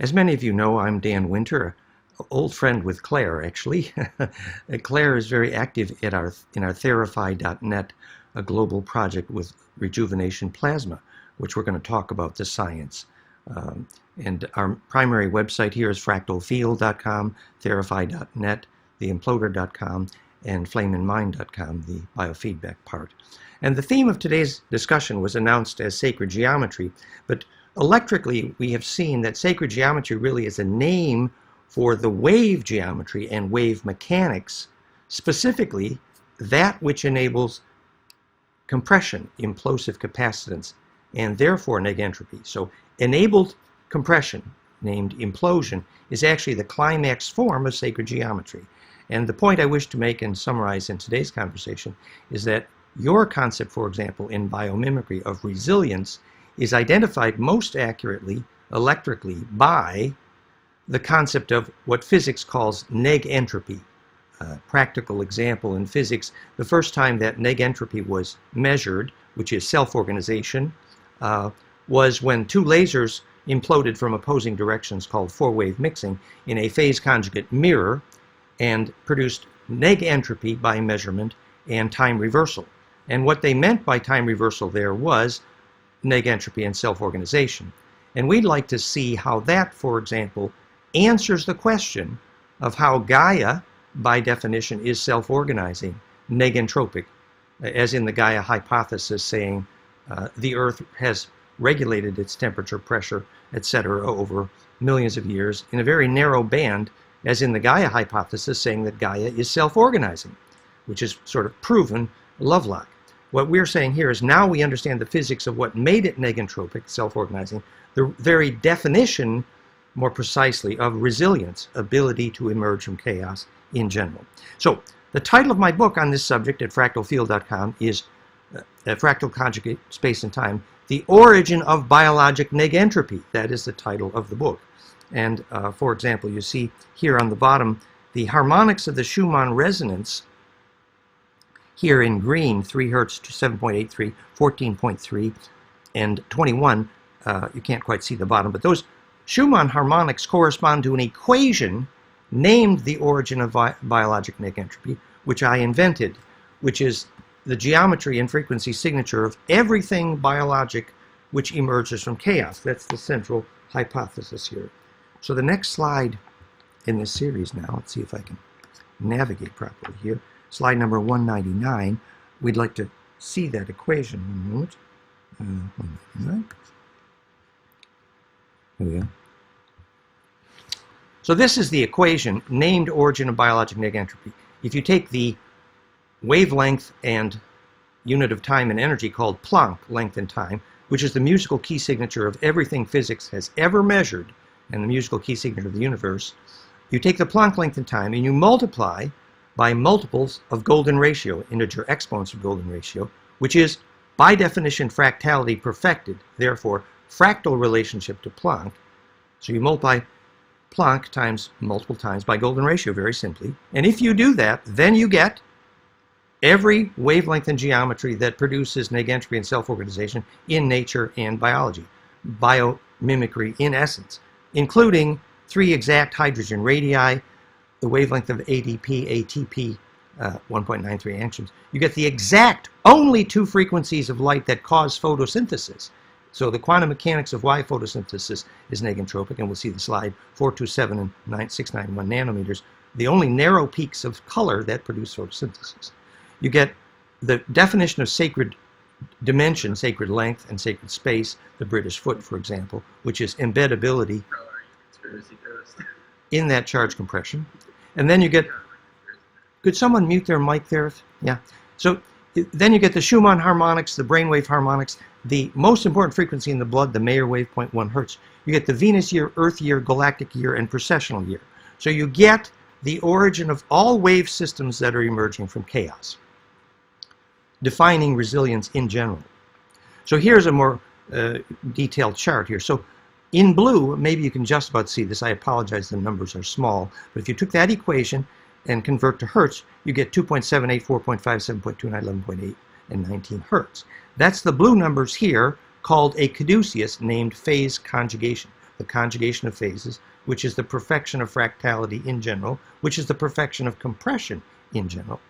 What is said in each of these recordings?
As many of you know, I'm Dan Winter, an old friend with Claire, actually. Claire is very active in our Therify.net, a global project with rejuvenation plasma, which we're going to talk about the science. And our primary website here is fractalfield.com, Therify.net, theimploder.com, and flameinmind.com, the biofeedback part. And the theme of today's discussion was announced as sacred geometry, but electrically we have seen that sacred geometry really is a name for the wave geometry and wave mechanics, specifically that which enables compression, implosive capacitance, and therefore negentropy. So enabled compression, named implosion, is actually the climax form of sacred geometry. And the point I wish to make and summarize in today's conversation is that your concept, for example, in biomimicry of resilience is identified most accurately electrically by the concept of what physics calls negentropy. Practical example in physics, the first time that negentropy was measured, which is self-organization, was when two lasers imploded from opposing directions called four-wave mixing in a phase conjugate mirror and produced negentropy by measurement and time reversal. And what they meant by time reversal there was negentropy and self-organization. And we'd like to see how that, for example, answers the question of how Gaia, by definition, is self-organizing, negentropic, as in the Gaia hypothesis saying the Earth has regulated its temperature, pressure, etc. over millions of years in a very narrow band, as in the Gaia hypothesis saying that Gaia is self-organizing, which is sort of proven Lovelock. What we're saying here is now we understand the physics of what made it negentropic, self-organizing, the very definition, more precisely, of resilience, ability to emerge from chaos in general. So the title of my book on this subject at fractalfield.com is Fractal Conjugate Space and Time, The Origin of Biologic Negentropy. That is the title of the book. And for example, you see here on the bottom the harmonics of the Schumann resonance here in green, 3 hertz to 7.83, 14.3, and 21. You can't quite see the bottom, but those Schumann harmonics correspond to an equation named the origin of biologic negentropy, which I invented, which is the geometry and frequency signature of everything biologic which emerges from chaos. That's the central hypothesis here. So the next slide in this series now, let's see if I can navigate properly here. Slide number 199, we'd like to see that equation. 199. There we go. So this is the equation named origin of biologic negentropy. If you take the wavelength and unit of time and energy called Planck, length and time, which is the musical key signature of everything physics has ever measured and the musical key signature of the universe, you take the Planck length and time and you multiply by multiples of golden ratio, integer exponents of golden ratio, which is by definition fractality perfected, therefore fractal relationship to Planck. So you multiply Planck times multiple times by golden ratio very simply, and if you do that, then you get every wavelength and geometry that produces negentropy and self-organization in nature and biology, biomimicry in essence, including 3 exact hydrogen radii, the wavelength of ADP, ATP, 1.93 angstroms. You get the exact only 2 frequencies of light that cause photosynthesis. So the quantum mechanics of why photosynthesis is negentropic, and we'll see the slide, 427 and 691 nanometers, the only narrow peaks of color that produce photosynthesis. You get the definition of sacred dimension, sacred length, and sacred space, the British foot, for example, which is embeddability in that charge compression. And then you get, could someone mute their mic there? Yeah. So then you get the Schumann harmonics, the brainwave harmonics, the most important frequency in the blood, the Mayer wave, 0.1 hertz. You get the Venus year, Earth year, galactic year, and precessional year. So you get the origin of all wave systems that are emerging from chaos, defining resilience in general. So here's a more detailed chart here. So in blue, maybe you can just about see this. I apologize, the numbers are small. But if you took that equation and convert to hertz, you get 2.78, 4.5, 7.29, 11.8, and 19 hertz. That's the blue numbers here called a caduceus named phase conjugation. the conjugation of phases, which is the perfection of fractality in general, which is the perfection of compression in general.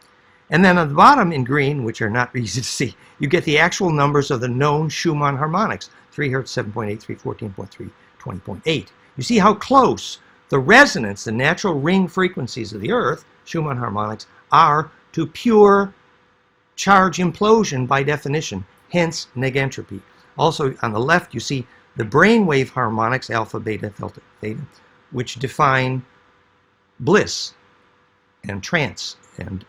And then on the bottom in green, which are not easy to see, you get the actual numbers of the known Schumann harmonics, 3 Hertz, 7.8, 3, 14.3, 20.8. You see how close the resonance, the natural ring frequencies of the Earth, Schumann harmonics, are to pure charge implosion by definition, hence negentropy. Also on the left, you see the brainwave harmonics, alpha, beta, delta, theta, which define bliss and trance and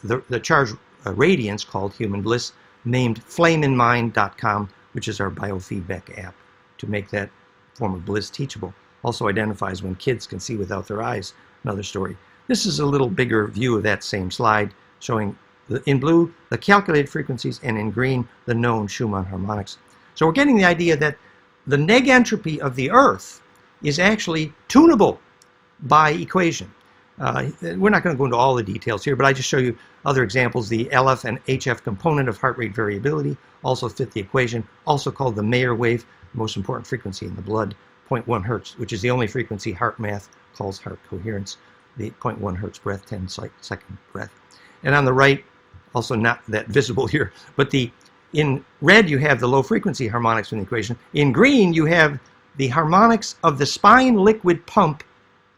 the charge radiance called human bliss, named flameinmind.com, which is our biofeedback app to make that form of bliss teachable. Also identifies when kids can see without their eyes, another story. This is a little bigger view of that same slide, showing in blue the calculated frequencies and in green the known Schumann harmonics. So we're getting the idea that the negentropy of the Earth is actually tunable by equation. We're not going to go into all the details here, but I just show you other examples. The LF and HF component of heart rate variability also fit the equation, also called the Mayer wave, the most important frequency in the blood, 0.1 Hertz, which is the only frequency heart math calls heart coherence, the 0.1 Hertz breath, 10-second breath. And on the right, also not that visible here, but in red you have the low frequency harmonics from the equation. In green you have the harmonics of the spine liquid pump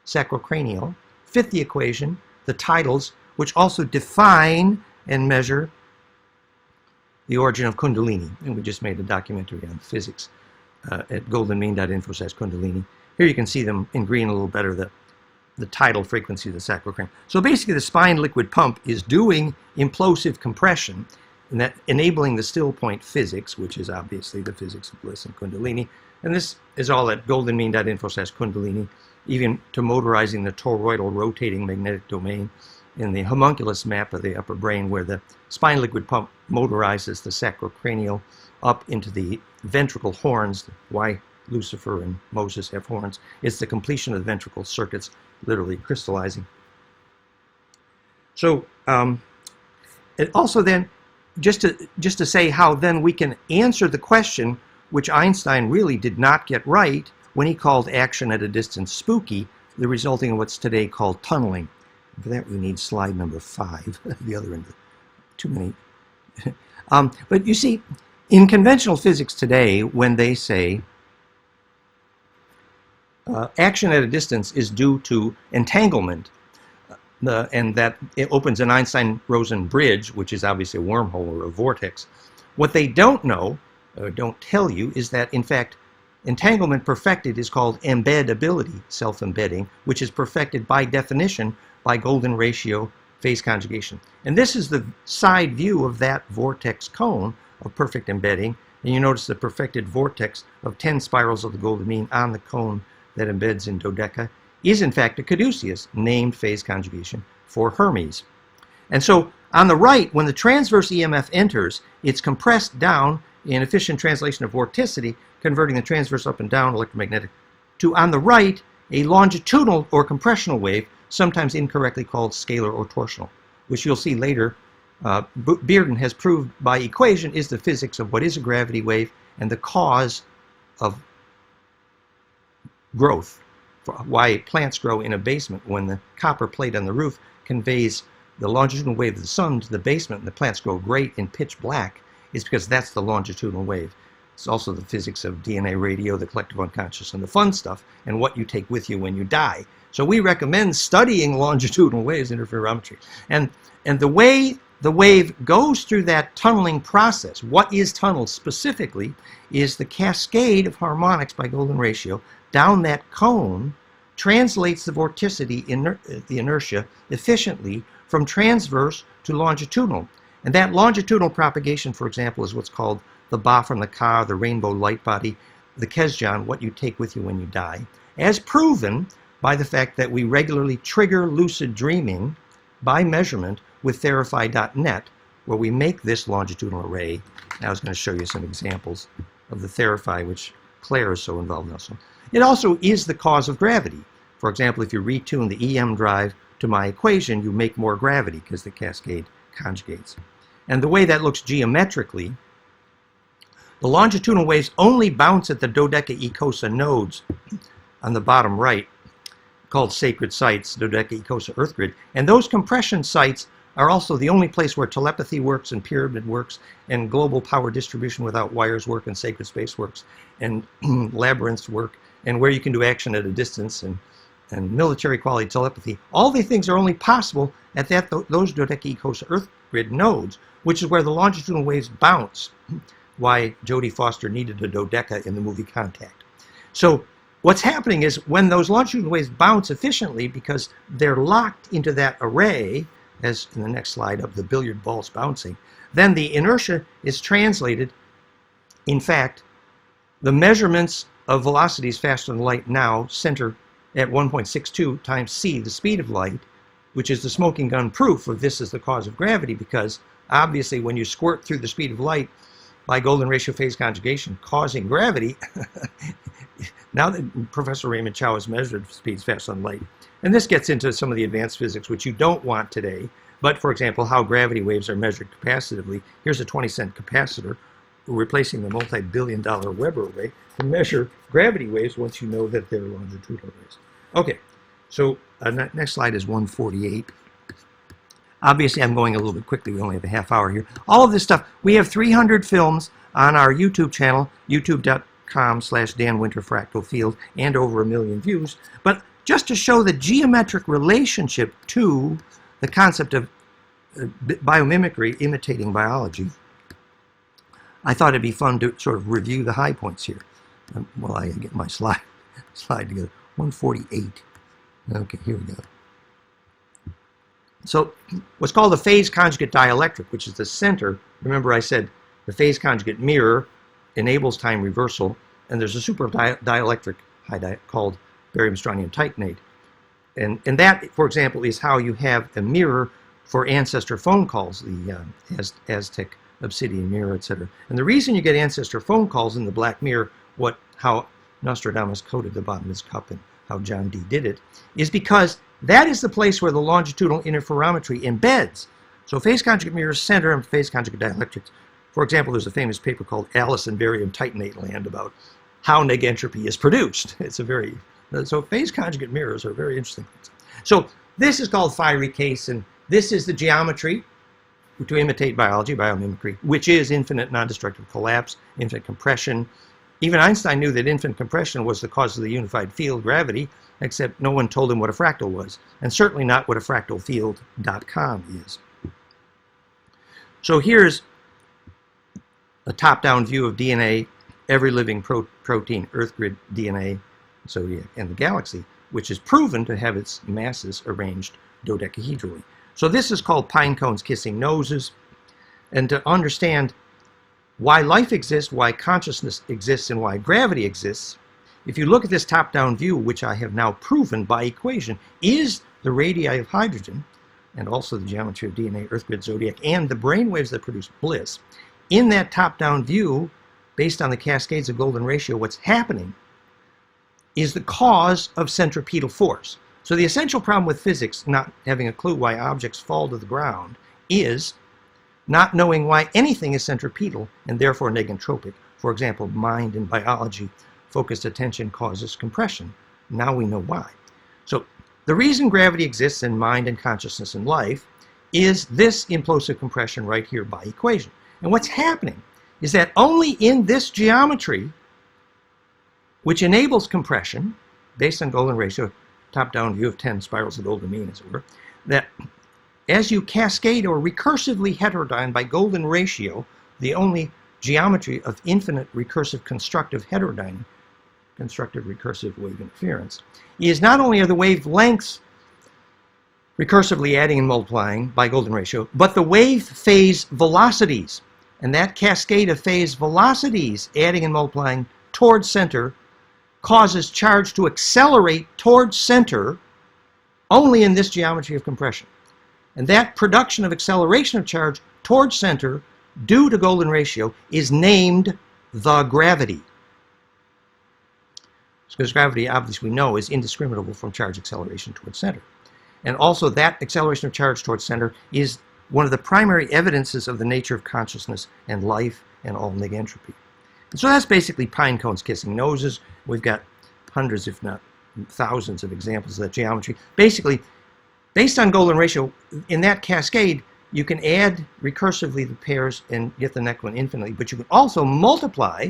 sacrocranial, fit the equation, the titles, which also define and measure the origin of Kundalini. And we just made a documentary on physics at goldenmean.info/Kundalini. Here you can see them in green a little better, the tidal frequency of the sacrocranial. So basically the spine liquid pump is doing implosive compression, and that enabling the still point physics, which is obviously the physics of bliss and Kundalini. And this is all at goldenmean.info/Kundalini, even to motorizing the toroidal rotating magnetic domain in the homunculus map of the upper brain, where the spine liquid pump motorizes the sacrocranial up into the ventricle horns. Why Lucifer and Moses have horns. It's the completion of the ventricle circuits, literally crystallizing. So it also then, just to say how then we can answer the question which Einstein really did not get right when he called action at a distance spooky, the resulting in what's today called tunneling. For that we need slide number 5, the other end. Too many. But you see, in conventional physics today, when they say action at a distance is due to entanglement, and that it opens an Einstein-Rosen bridge, which is obviously a wormhole or a vortex. What they don't know, or don't tell you, is that, in fact, entanglement perfected is called embeddability, self-embedding, which is perfected by definition by golden ratio phase conjugation. And this is the side view of that vortex cone of perfect embedding. And you notice the perfected vortex of 10 spirals of the golden mean on the cone that embeds in dodeca is in fact a caduceus, named phase conjugation for Hermes. And so on the right, when the transverse EMF enters, it's compressed down in efficient translation of vorticity, converting the transverse up and down electromagnetic to, on the right, a longitudinal or compressional wave, sometimes incorrectly called scalar or torsional, which you'll see later Bearden has proved by equation is the physics of what is a gravity wave and the cause of growth, why plants grow in a basement when the copper plate on the roof conveys the longitudinal wave of the sun to the basement and the plants grow great in pitch black, is because that's the longitudinal wave. It's also the physics of DNA radio, the collective unconscious, and the fun stuff, and what you take with you when you die. So we recommend studying longitudinal waves, interferometry. And the way the wave goes through that tunneling process, what is tunneled specifically, is the cascade of harmonics by golden ratio down that cone translates the vorticity, the inertia, efficiently from transverse to longitudinal. And that longitudinal propagation, for example, is what's called the Ba from the Ka, the rainbow light body, the Kesjan, what you take with you when you die, as proven by the fact that we regularly trigger lucid dreaming by measurement with Therify.net, where we make this longitudinal array. And I was going to show you some examples of the Therify, which Claire is so involved in also. It also is the cause of gravity. For example, if you retune the EM drive to my equation, you make more gravity because the cascade conjugates. And the way that looks geometrically, The longitudinal waves only bounce at the dodecaecosa nodes on the bottom right, called sacred sites, dodecaecosa earth grid. And those compression sites are also the only place where telepathy works and pyramid works and global power distribution without wires work and sacred space works and labyrinths work and where you can do action at a distance and military quality telepathy. All these things are only possible at those dodecaecosa earth grid nodes, which is where the longitudinal waves bounce. Why Jodie Foster needed a dodeca in the movie Contact. So what's happening is when those longitudinal waves bounce efficiently because they're locked into that array, as in the next slide of the billiard balls bouncing, then the inertia is translated. In fact, the measurements of velocities faster than light now center at 1.62 times c, the speed of light, which is the smoking gun proof of this is the cause of gravity, because obviously when you squirt through the speed of light by golden ratio phase conjugation causing gravity, now that Professor Raymond Chow has measured speeds faster than light, and this gets into some of the advanced physics which you don't want today, but for example, how gravity waves are measured capacitively. Here's a 20-cent capacitor replacing the multi-billion-dollar Weber array to measure gravity waves once you know that they're longitudinal waves. Okay, so next slide is 148. Obviously, I'm going a little bit quickly. We only have a half hour here. All of this stuff, we have 300 films on our YouTube channel, youtube.com/DanWinterFractalField, and over 1 million views. But just to show the geometric relationship to the concept of biomimicry imitating biology, I thought it'd be fun to sort of review the high points here. Well, I get my slide together. 148. Okay, here we go. So what's called the phase conjugate dielectric, which is the center. Remember I said the phase conjugate mirror enables time reversal, and there's a super dielectric called barium-strontium titanate. And that, for example, is how you have a mirror for ancestor phone calls, the Aztec obsidian mirror, etc. And the reason you get ancestor phone calls in the black mirror, how Nostradamus coated the bottom of his cup and how John Dee did it, is because that is the place where the longitudinal interferometry embeds. So phase conjugate mirrors center and phase conjugate dielectrics. For example, there's a famous paper called Alice in Barium Titanate Land about how negentropy is produced. So phase conjugate mirrors are very interesting things. So this is called fiery case, and this is the geometry to imitate biology, biomimicry, which is infinite non-destructive collapse, infinite compression. Even Einstein knew that infinite compression was the cause of the unified field, gravity, except no one told him what a fractal was, and certainly not what a fractalfield.com is. So here's a top-down view of DNA, every living protein, Earth grid DNA, zodiac, and the galaxy, which is proven to have its masses arranged dodecahedrally. So this is called pine cones kissing noses. And to understand why life exists, why consciousness exists, and why gravity exists, if you look at this top-down view, which I have now proven by equation, is the radii of hydrogen, and also the geometry of DNA, Earth grid, zodiac, and the brain waves that produce bliss. In that top-down view, based on the cascades of golden ratio, what's happening is the cause of centripetal force. So the essential problem with physics, not having a clue why objects fall to the ground, is not knowing why anything is centripetal and therefore negentropic. For example, mind and biology, focused attention causes compression. Now we know why. So the reason gravity exists in mind and consciousness and life is this implosive compression right here by equation. And what's happening is that only in this geometry, which enables compression, based on golden ratio, top-down view of 10 spirals of golden mean, as it were, that as you cascade or recursively heterodyne by golden ratio, the only geometry of infinite recursive constructive heterodyning, constructive recursive wave interference, is not only are the wavelengths recursively adding and multiplying by golden ratio, but the wave phase velocities. And that cascade of phase velocities adding and multiplying towards center causes charge to accelerate towards center only in this geometry of compression. And that production of acceleration of charge towards center due to golden ratio is named the gravity. Because gravity, obviously we know, is indiscriminable from charge acceleration towards center. And also that acceleration of charge towards center is one of the primary evidences of the nature of consciousness and life and all negentropy. So that's basically pine cones kissing noses. We've got hundreds, if not thousands, of examples of that geometry. Basically, based on golden ratio, in that cascade, you can add recursively the pairs and get the next one infinitely, but you can also multiply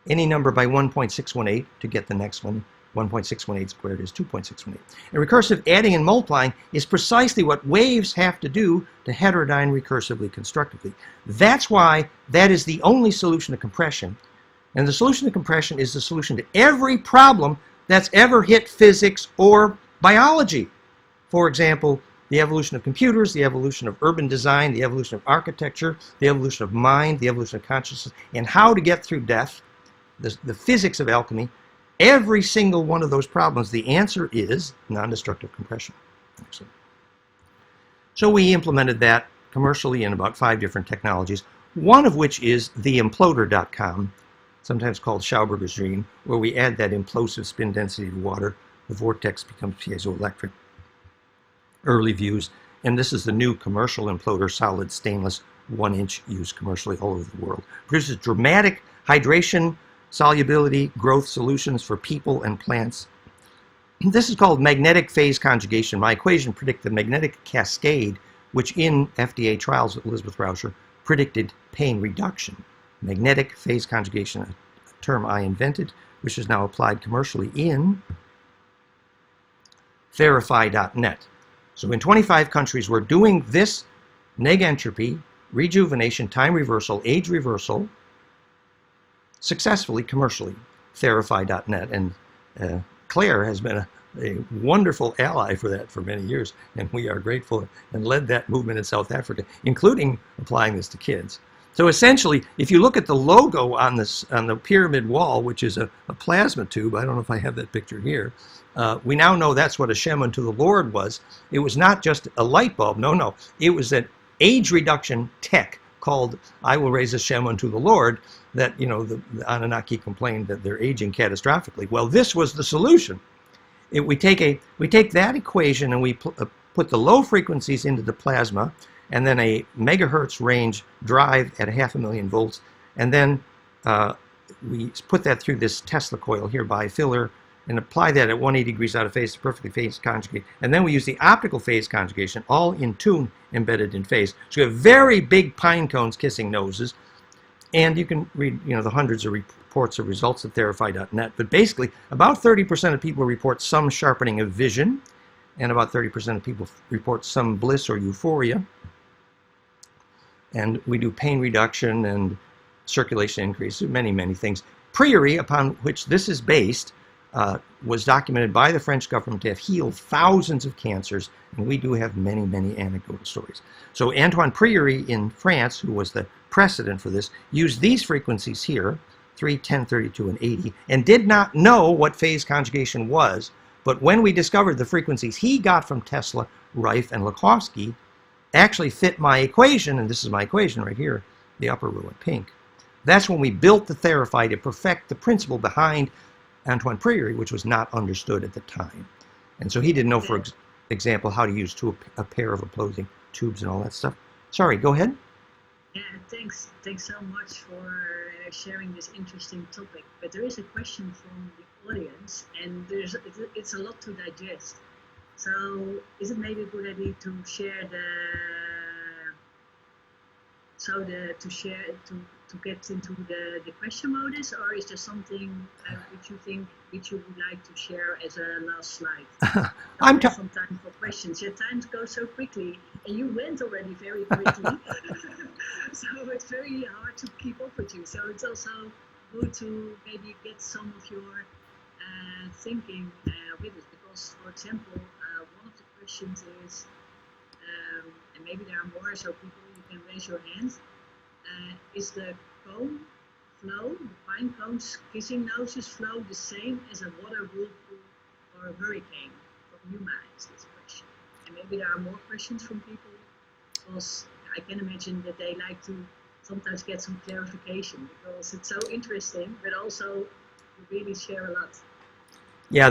any number by 1.618 to get the next one. 1.618 squared is 2.618. And recursive adding and multiplying is precisely what waves have to do to heterodyne recursively constructively. That's why that is the only solution to compression. And the solution to compression is the solution to every problem that's ever hit physics or biology. For example, the evolution of computers, the evolution of urban design, the evolution of architecture, the evolution of mind, the evolution of consciousness, and how to get through death, the physics of alchemy. Every single one of those problems, the answer is non-destructive compression. Excellent. So we implemented that commercially in about 5 different technologies, one of which is the imploder.com, sometimes called Schauberger's dream, where we add that implosive spin density to water. The vortex becomes piezoelectric. Early views, and this is the new commercial imploder, solid stainless, 1-inch, used commercially all over the world. Produces dramatic hydration, solubility, growth solutions for people and plants. This is called magnetic phase conjugation. My equation predicted the magnetic cascade, which in FDA trials with Elizabeth Rauscher predicted pain reduction. Magnetic phase conjugation, a term I invented, which is now applied commercially in Therify.net. So in 25 countries, we're doing this negentropy, rejuvenation, time reversal, age reversal, successfully commercially. Therify.net. And Claire has been a wonderful ally for that for many years, and we are grateful, and led that movement in South Africa, including applying this to kids. So essentially, if you look at the logo on the pyramid wall, which is a plasma tube, I don't know if I have that picture here, we now know that's what a Shem unto the Lord was. It was not just a light bulb, no. It was an age reduction tech called I Will Raise a Shem unto the Lord, that, you know, the Anunnaki complained that they're aging catastrophically. Well, this was the solution. We take that equation and we put the low frequencies into the plasma, and then a megahertz range drive at 500,000 volts, and then we put that through this Tesla coil here by filler, and apply that at 180 degrees out of phase to perfectly phase conjugate. And then we use the optical phase conjugation, all in tune, embedded in phase. So you have very big pine cones kissing noses, and you can read, you know, the hundreds of reports of results at Therify.net. But basically, about 30% of people report some sharpening of vision, and about 30% of people report some bliss or euphoria. And we do pain reduction and circulation increase, many, many things. Priory, upon which this is based, was documented by the French government to have healed thousands of cancers, and we do have many, many anecdotal stories. So Antoine Priory in France, who was the precedent for this, used these frequencies here, 3, 10, 32, and 80, and did not know what phase conjugation was. But when we discovered the frequencies he got from Tesla, Rife, and Lakhovsky actually fit my equation, and this is my equation right here, the upper row in pink. That's when we built the Therify to perfect the principle behind Antoine Priory, which was not understood at the time. And so he didn't know, for example, how to use a pair of opposing tubes and all that stuff. Sorry, go ahead. Yeah, thanks so much for sharing this interesting topic. But there is a question from the audience, and it's a lot to digest. So is it maybe a good idea to share to get into the question modus, or is there something which you would like to share as a last slide? I'm some time for questions. Your time goes so quickly, and you went already very quickly. So it's very hard to keep up with you. So it's also good to maybe get some of your thinking with it, because, for example, one of the questions is, and maybe there are more, so people, you can raise your hands. Is the cone flow, the pine cones kissing noses flow, the same as a water whirlpool or a hurricane? From you, Max, this question. And maybe there are more questions from people, because I can imagine that they like to sometimes get some clarification, because it's so interesting, but also you really share a lot. Yeah,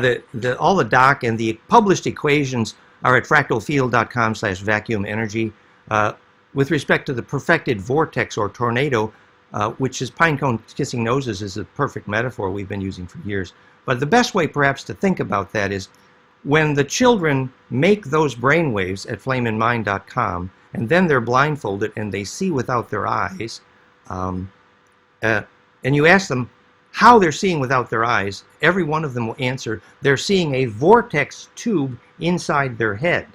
all the doc and the published equations are at fractalfield.com/vacuum energy. With respect to the perfected vortex or tornado, which is pine cone kissing noses is a perfect metaphor we've been using for years. But the best way perhaps to think about that is when the children make those brain waves at flameinmind.com, and then they're blindfolded and they see without their eyes, and you ask them how they're seeing without their eyes, every one of them will answer they're seeing a vortex tube inside their head.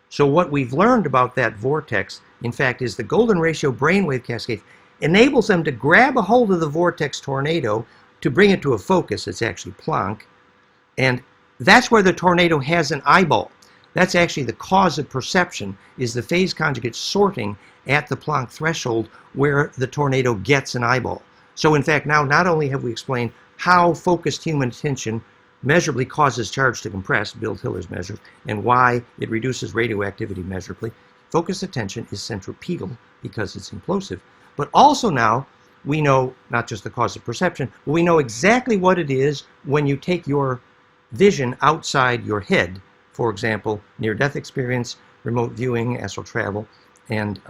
So what we've learned about that vortex, in fact, is the golden ratio brainwave cascade enables them to grab a hold of the vortex tornado to bring it to a focus. It's actually Planck. And that's where the tornado has an eyeball. That's actually the cause of perception, is the phase conjugate sorting at the Planck threshold where the tornado gets an eyeball. So in fact, now not only have we explained how focused human attention measurably causes charge to compress, Bill Hiller's measure, and why it reduces radioactivity measurably. Focused attention is centripetal because it's implosive. But also now we know not just the cause of perception, but we know exactly what it is when you take your vision outside your head. For example, near-death experience, remote viewing, astral travel, and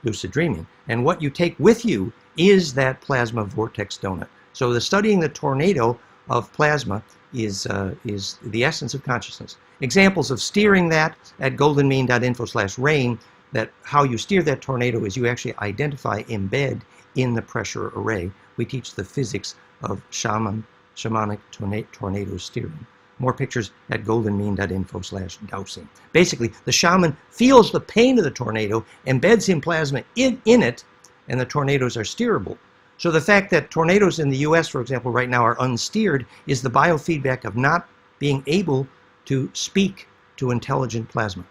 lucid dreaming. And what you take with you is that plasma vortex donut. So the studying the tornado of plasma is the essence of consciousness. Examples of steering that at goldenmean.info/rain, that how you steer that tornado is you actually identify, embed in the pressure array. We teach the physics of shamanic tornado steering. More pictures at goldenmean.info/dowsing. Basically, the shaman feels the pain of the tornado, embeds in plasma in it, and the tornadoes are steerable. So the fact that tornadoes in the US, for example, right now are unsteered is the biofeedback of not being able to speak to intelligent plasma.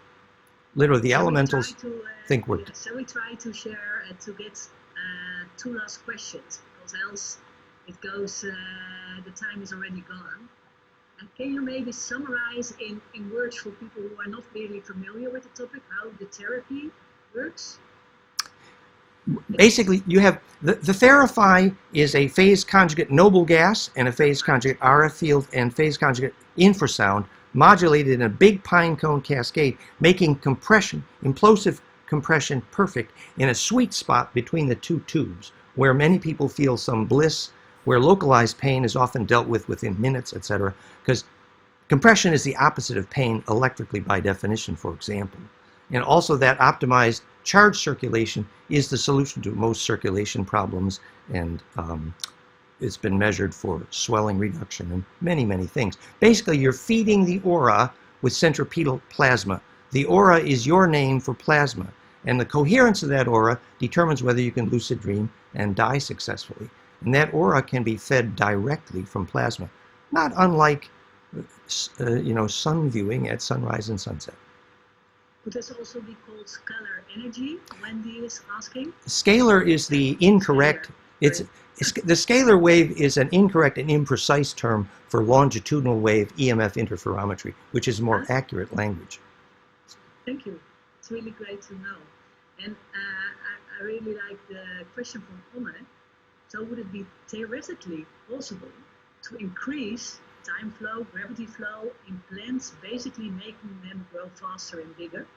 Literally, the elementals think we're... So we try to share to get two last questions, because else it goes, the time is already gone. Can you maybe summarize in words for people who are not really familiar with the topic, how the therapy works? Basically, you have the Therify is a phase conjugate noble gas and a phase conjugate RF field and phase conjugate infrasound modulated in a big pine cone cascade, making compression, implosive compression perfect in a sweet spot between the two tubes, where many people feel some bliss, where localized pain is often dealt with within minutes, etc. Because compression is the opposite of pain electrically by definition, for example. And also that optimized charge circulation is the solution to most circulation problems, and it's been measured for swelling reduction and many, many things. Basically, you're feeding the aura with centripetal plasma. The aura is your name for plasma, and the coherence of that aura determines whether you can lucid dream and die successfully. And that aura can be fed directly from plasma, not unlike sun viewing at sunrise and sunset. Could this also be called scalar energy? Wendy is asking. Scalar is the incorrect. The scalar wave is an incorrect and imprecise term for longitudinal wave EMF interferometry, which is more accurate language. Thank you. It's really great to know. And I really like the question from Onne. So would it be theoretically possible to increase time flow, gravity flow in plants, basically making them grow faster and bigger?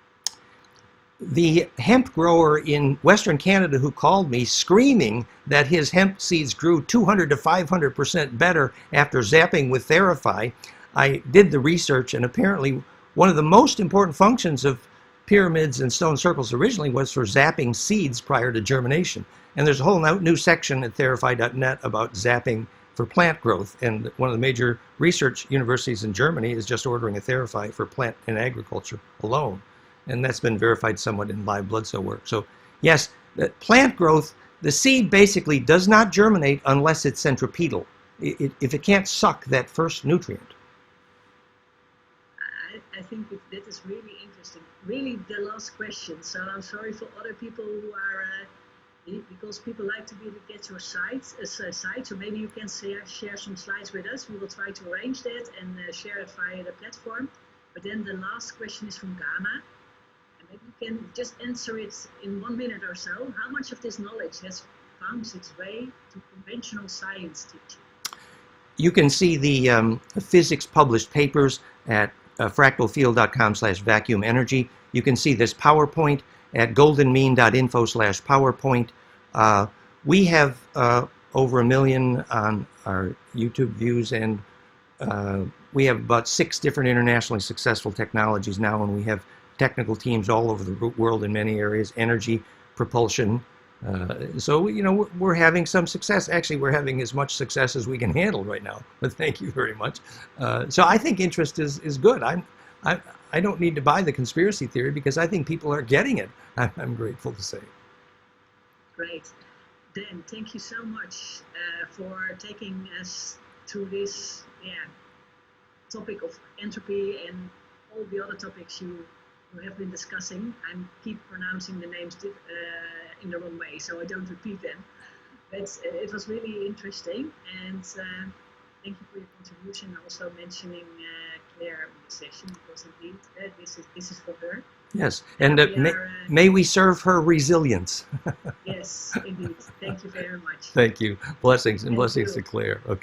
The hemp grower in Western Canada who called me screaming that his hemp seeds grew 200 to 500% better after zapping with Therify, I did the research, and apparently one of the most important functions of pyramids and stone circles originally was for zapping seeds prior to germination. And there's a whole new section at therify.net about zapping for plant growth, and one of the major research universities in Germany is just ordering a Therify for plant and agriculture alone, and that's been verified somewhat in live blood cell work. So yes, plant growth, the seed basically does not germinate unless it's centripetal, if it can't suck that first nutrient. I think that is really interesting. Really the last question, so I'm sorry for other people who are because people like to be able to get your site, so maybe you can share some slides with us. We will try to arrange that and share it via the platform. But then the last question is from Ghana, and maybe you can just answer it in 1 minute or so. How much of this knowledge has found its way to conventional science teaching? You can see the physics published papers at fractalfield.com/vacuum energy. You can see this PowerPoint at goldenmean.info/PowerPoint. We have over 1 million on our YouTube views, and we have about 6 different internationally successful technologies now, and we have technical teams all over the world in many areas, energy, propulsion. So, you know, we're having some success. Actually, we're having as much success as we can handle right now. But thank you very much. So I think interest is good. I don't need to buy the conspiracy theory because I think people are getting it. I'm grateful to say. Great. Dan, thank you so much for taking us to this topic of entropy and all the other topics you have been discussing. I keep pronouncing the names in the wrong way, so I don't repeat them. But it was really interesting, and thank you for your contribution. Also mentioning Claire in the session, because indeed this is for her. Yes, and may we serve her resilience. Yes, indeed. Thank you very much. Thank you. Blessings and blessings to Claire. Okay.